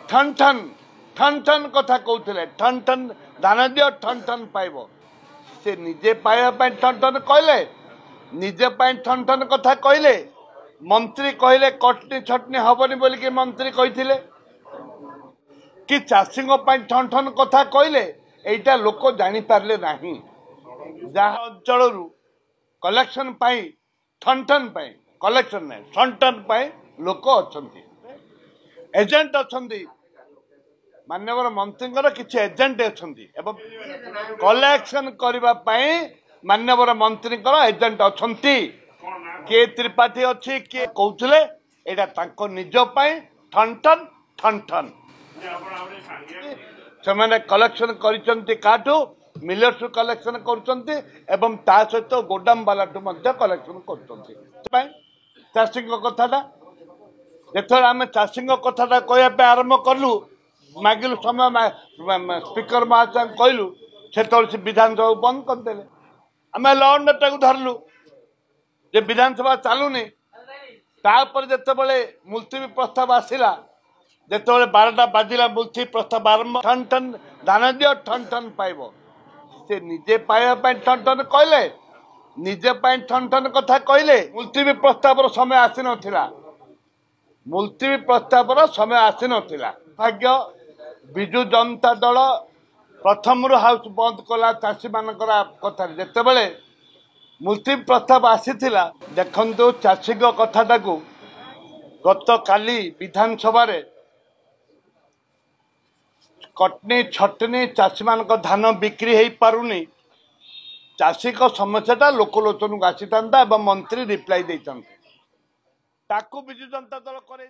ठन ठन ठन ठन कथा कहते ठन ठन दान दियो ठन ठन पाइब से निजे पाइबा ठन ठन कहले निजे ठन ठन कथा कहले मंत्री कहले कटनी छटनी हबनी बोलिके मंत्री कहथिले कि चाषी ठन ठन कथा कहले एटा लोक जानी पारले नाही जहाँ अंचल कलेक्शन पाई ठन ठन पाई कलेक्शन नहीं ठन ठन पाई लोक अछंती एजेंट अछंती माननीय मंत्री किसी एजेंट अछंती एवं कलेक्शन करबा पाई माननीय मंत्री एजेंट अछंती के त्रिपाठी अच्छी किए कहते एटा तांको निज पाई ठन ठन ठन ठन से कलेक्शन कर मिलर्स कलेक्शन कर सहित गोदाम वाला कलेक्शन कर चाषी कथा जो आम चाषी कथा कहवाई आरंभ कलु मागिलु समय स्पीकर महाशय कहलु से विधानसभा बंद करदे आम लंडा को धरलु जे विधानसभा चलुनी जिते मुलतवी प्रस्ताव आसला जिते 12टा बाजिला मुलतवी प्रस्ताव आरंभ ठन ठन दान दियो ठन ठन पाइब से निजे पाइबा ठन ठन कहले निजे ठन ठन कथा कहले मुलतवी प्रस्ताव समय आसी नथिला मुलतवी प्रस्ताव समय आसी नथिला भाग्य बिजु जनता दल प्रथम हाउस बंद कला चाषी मान कथा जिते मुलतवी प्रस्ताव आसीथिला देखंतु चाषी कथाटा को गत काली विधानसभा कटनी छटनी चाषी मान धान बिक्री हो पारुनी चाषी समस्याटा लोकलोचन को आसी था मंत्री रिप्लाई देते बिजु जनता दल कर